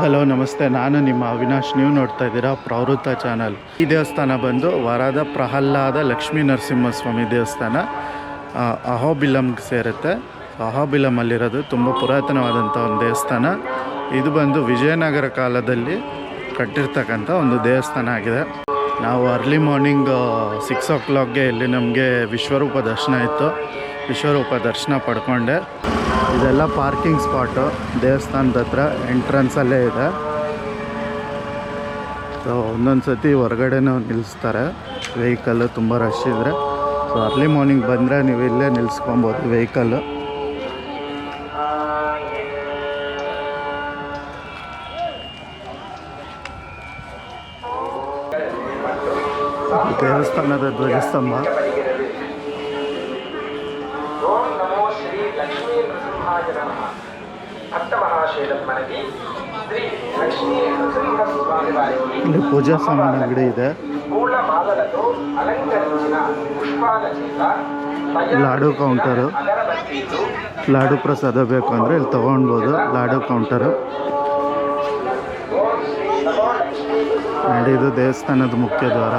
Hello ನಮಸ್ತೆ, ನಾನು ನಿಮ್ಮ ಅವಿನಾಶ್. ನೀವು ನೋಡ್ತಾ ಇದ್ದೀರಾ ಪ್ರವೃತ್ತ ಚಾನಲ್. ಈ ದೇವಸ್ಥಾನ ಬಂದು ವರದ ಪ್ರಹ್ಲಾದ ಲಕ್ಷ್ಮೀ ನರಸಿಂಹಸ್ವಾಮಿ ದೇವಸ್ಥಾನ ಅಹೋಬಿಲಂಗೆ ಸೇರುತ್ತೆ. ಅಹೋಬಿಲಮಲ್ಲಿರೋದು ತುಂಬ ಪುರಾತನವಾದಂಥ ಒಂದು ದೇವಸ್ಥಾನ. ಇದು ಬಂದು ವಿಜಯನಗರ ಕಾಲದಲ್ಲಿ ಕಟ್ಟಿರ್ತಕ್ಕಂಥ ಒಂದು ದೇವಸ್ಥಾನ ಆಗಿದೆ. ನಾವು ಅರ್ಲಿ ಮಾರ್ನಿಂಗ್ 6 o'clockಗೆ ಇಲ್ಲಿ ನಮಗೆ ವಿಶ್ವರೂಪ ದರ್ಶನ ಇತ್ತು. ವಿಶ್ವರೂಪ ದರ್ಶನ ಪಡ್ಕೊಂಡೆ. ಇದೆಲ್ಲ ಪಾರ್ಕಿಂಗ್ ಸ್ಪಾಟು ದೇವಸ್ಥಾನದ ಹತ್ರ ಎಂಟ್ರೆನ್ಸಲ್ಲೇ ಇದೆ. ಸೊ ಒಂದೊಂದು ಸತಿ ಹೊರಗಡೆನೂ ನಿಲ್ಲಿಸ್ತಾರೆ ವೆಹಿಕಲ್ಲು, ತುಂಬ ರಶ್ ಇದ್ದರೆ. ಸೊ ಅರ್ಲಿ ಮಾರ್ನಿಂಗ್ ಬಂದರೆ ನೀವು ಇಲ್ಲೇ ನಿಲ್ಲಿಸ್ಕೊಬೋದು ವೆಹಿಕಲ್ಲು. ದೇವಸ್ಥಾನದ ಧ್ವಜಸ್ತಂಭ. ಇಲ್ಲಿ ಪೂಜಾ ಸಾಮಾನು ಅಂಗಡಿ ಇದೆ. ಲಾಡು ಕೌಂಟರು, ಲಾಡು ಪ್ರಸಾದ ಬೇಕು ಅಂದರೆ ಇಲ್ಲಿ ತೊಗೊಳ್ಬೋದು. ಲಾಡು ಕೌಂಟರು. ಆ್ಯಂಡ್ ಇದು ದೇವಸ್ಥಾನದ ಮುಖ್ಯ ದ್ವಾರ.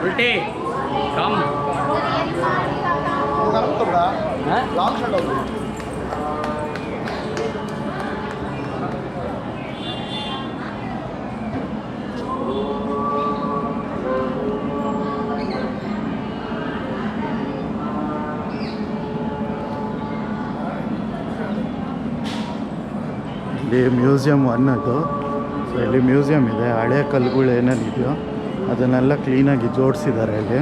उल्टे कम लॉन्ग शॉट होगी. ಇಲ್ಲಿ ಮ್ಯೂಸಿಯಂ 1 ಅದು. ಸೊ ಇಲ್ಲಿ ಮ್ಯೂಸಿಯಂ ಇದೆ. ಹಳೆ ಕಲ್ಲುಗಳು ಏನೇನಿದೆಯೋ ಅದನ್ನೆಲ್ಲ ಕ್ಲೀನಾಗಿ ಜೋಡಿಸಿದ್ದಾರೆ ಇಲ್ಲಿ.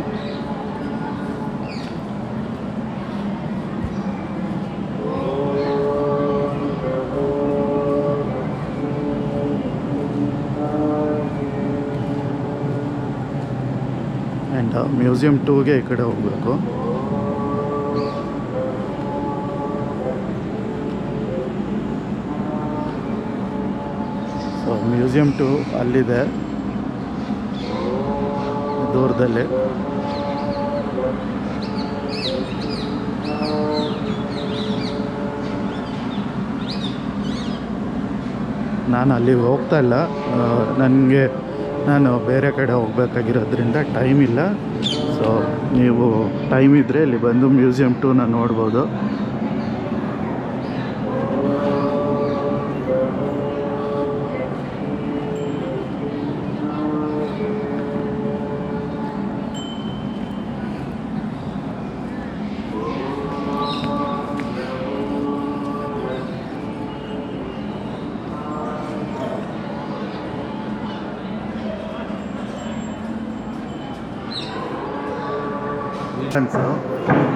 ಆ್ಯಂಡ್ ಮ್ಯೂಸಿಯಂ 2ಗೆ ಈ ಕಡೆ ಹೋಗಬೇಕು. ಸೊ ಮ್ಯೂಸಿಯಂ 2 ಅಲ್ಲಿದೆ ದೂರದಲ್ಲಿ. ನಾನು ಅಲ್ಲಿಗೆ ಹೋಗ್ತಾ ಇಲ್ಲ, ನಾನು ಬೇರೆ ಕಡೆ ಹೋಗಬೇಕಾಗಿರೋದ್ರಿಂದ ಟೈಮ್ ಇಲ್ಲ. ಸೊ ನೀವು ಟೈಮ್ ಇದ್ದರೆ ಇಲ್ಲಿ ಬಂದು ಮ್ಯೂಸಿಯಂ 2ನ ನೋಡ್ಬೋದು.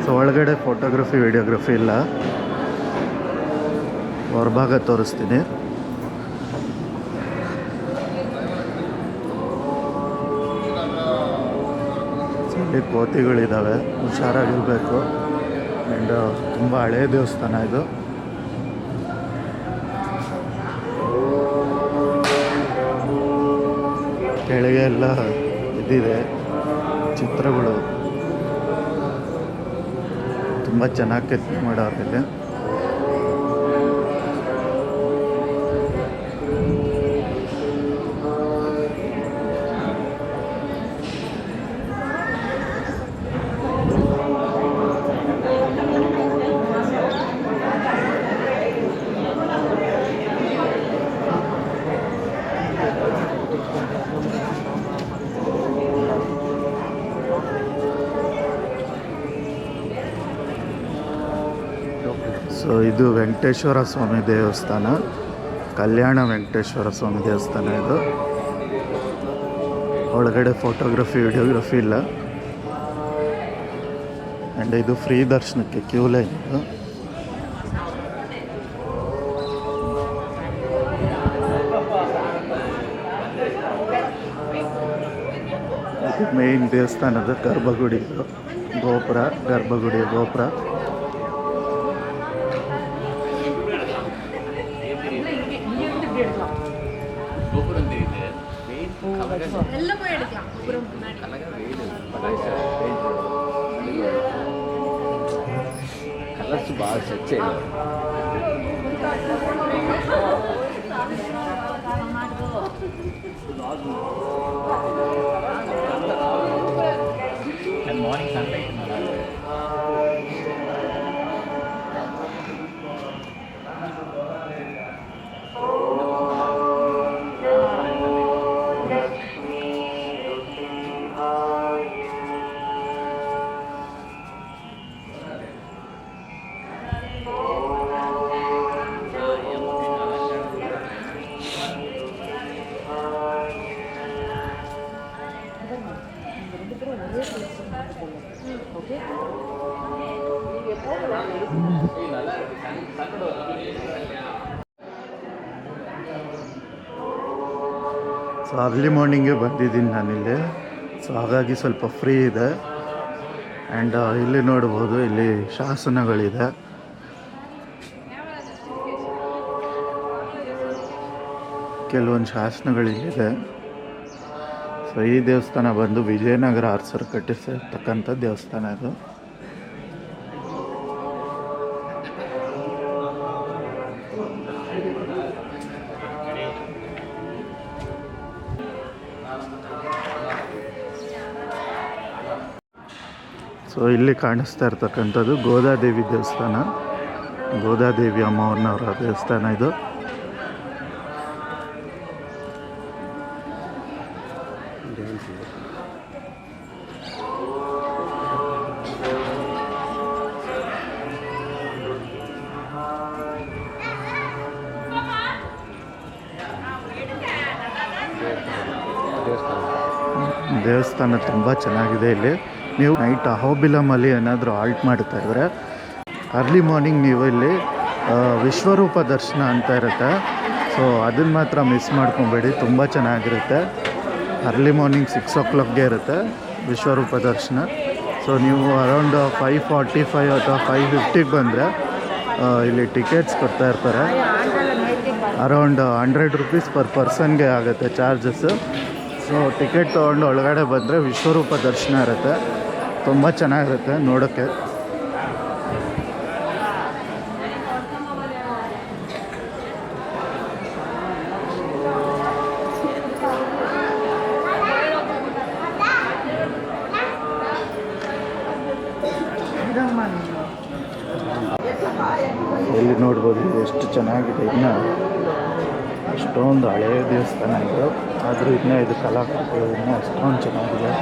ಸೊ ಒಳಗಡೆ ಫೋಟೋಗ್ರಫಿ ವಿಡಿಯೋಗ್ರಫಿ ಇಲ್ಲ, ಹೊರಭಾಗ ತೋರಿಸ್ತೀನಿ. ಇಲ್ಲಿ ಕೋತಿಗಳಿದ್ದಾವೆ, ಹುಷಾರಾಗಿರಬೇಕು. ಆ್ಯಂಡ್ ತುಂಬ ಹಳೆಯ ದೇವಸ್ಥಾನ ಇದು. ಕೆಳಗೆ ಎಲ್ಲ ಇದಿದೆ ಚಿತ್ರಗಳು ತುಂಬ ಚೆನ್ನಾಗಿ ಕೆತ್ತನೆ ಮಾಡೋರಿದೆ. ಸೊ ಇದು ವೆಂಕಟೇಶ್ವರ ಸ್ವಾಮಿ ದೇವಸ್ಥಾನ, ಕಲ್ಯಾಣ ವೆಂಕಟೇಶ್ವರ ಸ್ವಾಮಿ ದೇವಸ್ಥಾನ. ಇದು ಒಳಗಡೆ ಫೋಟೋಗ್ರಫಿ ವಿಡಿಯೋಗ್ರಫಿ ಇಲ್ಲ. ಆ್ಯಂಡ್ ಇದು ಫ್ರೀ ದರ್ಶನಕ್ಕೆ ಕ್ಯೂ ಲೈನ್. ಇದು ಮೇನ್ ದೇವಸ್ಥಾನದ ಗರ್ಭಗುಡಿ, ಗೋಪುರ, ಗರ್ಭಗುಡಿಯ ಗೋಪುರ. கலர்ஸ் பாக set morning sunlight so early ಮಾರ್ನಿಂಗೇ ಬಂದಿದ್ದೀನಿ ನಾನಿಲ್ಲಿ. ಸೊ ಹಾಗಾಗಿ ಸ್ವಲ್ಪ ಫ್ರೀ ಇದೆ. ಆ್ಯಂಡ್ ಇಲ್ಲಿ ನೋಡ್ಬೋದು, ಇಲ್ಲಿ ಶಾಸನಗಳಿದೆ. ಕೆಲವೊಂದು ಶಾಸನಗಳಿಲ್ಲಿದೆ. ಸೊ ಈ ದೇವಸ್ಥಾನ ಬಂದು ವಿಜಯನಗರ ಅರಸರು ಕಟ್ಟಿಸಿರ್ತಕ್ಕಂಥ ದೇವಸ್ಥಾನ ಇದು. ಸೊ ಇಲ್ಲಿ ಕಾಣಿಸ್ತಾ ಇರ್ತಕ್ಕಂಥದ್ದು ಗೋದಾದೇವಿ ದೇವಸ್ಥಾನ, ಗೋದಾದೇವಿ ಅಮ್ಮವ್ರನ್ನವರ ದೇವಸ್ಥಾನ ಇದು. ದೇವಸ್ಥಾನ ತುಂಬ ಚೆನ್ನಾಗಿದೆ. ಇಲ್ಲಿ ನೀವು ನೈಟ್ ಅಹೋಬಿಲಮಲ್ಲಿ ಏನಾದರೂ ಆಲ್ಟ್ ಮಾಡ್ತಾ ಇದ್ದರೆ ಅರ್ಲಿ ಮಾರ್ನಿಂಗ್ ನೀವು ಇಲ್ಲಿ ವಿಶ್ವರೂಪ ದರ್ಶನ ಅಂತ ಇರುತ್ತೆ. ಸೊ ಅದನ್ನು ಮಾತ್ರ ಮಿಸ್ ಮಾಡ್ಕೊಬೇಡಿ, ತುಂಬ ಚೆನ್ನಾಗಿರುತ್ತೆ. ಅರ್ಲಿ ಮಾರ್ನಿಂಗ್ 6 o'clockಗೆ ಇರುತ್ತೆ ವಿಶ್ವರೂಪ ದರ್ಶನ. ಸೊ ನೀವು ಅರೌಂಡ್ 5:45 ಅಥವಾ 5:50ಗೆ ಬಂದರೆ ಇಲ್ಲಿ ಟಿಕೆಟ್ಸ್ ಕೊಡ್ತಾ ಇರ್ತಾರೆ. ಅರೌಂಡ್ 100 rupees ಪರ್ ಪರ್ಸನ್ಗೆ ಆಗುತ್ತೆ ಚಾರ್ಜಸ್ಸು. ಸೊ ಟಿಕೆಟ್ ತೊಗೊಂಡು ಒಳಗಡೆ ಬಂದರೆ ವಿಶ್ವರೂಪ ದರ್ಶನ ಇರುತ್ತೆ, ತುಂಬ ಚೆನ್ನಾಗಿರುತ್ತೆ ನೋಡೋಕ್ಕೆ. ಇಲ್ಲಿ ನೋಡ್ಬೋದು ಎಷ್ಟು ಚೆನ್ನಾಗಿದೆ. ಇನ್ನು ಅಷ್ಟೊಂದು ಹಳೆಯ ದೇವಸ್ಥಾನ ಇದು, ಆದರೂ ಇನ್ನೂ ಇದು ಕಲಾಕೃತಿಗಳು ಇನ್ನೂ ಅಷ್ಟೊಂದು ಚೆನ್ನಾಗಿದೆ.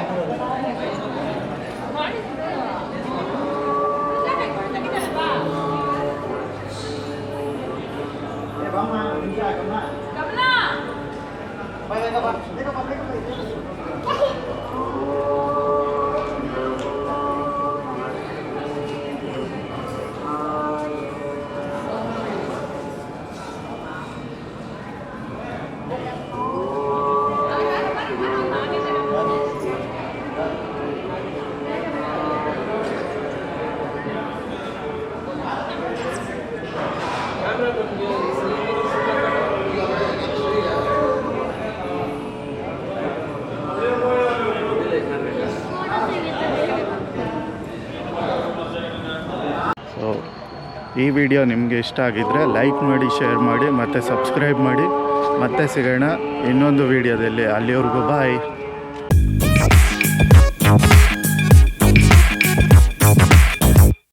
ಸೊ ಈ ವಿಡಿಯೋ ನಿಮಗೆ ಇಷ್ಟ ಆಗಿದ್ದರೆ ಲೈಕ್ ಮಾಡಿ, ಶೇರ್ ಮಾಡಿ ಮತ್ತು ಸಬ್ಸ್ಕ್ರೈಬ್ ಮಾಡಿ. ಮತ್ತೆ ಸಿಗೋಣ ಇನ್ನೊಂದು ವಿಡಿಯೋದಲ್ಲಿ. ಅಲ್ಲಿವರೆಗೂ ಬಾಯ್.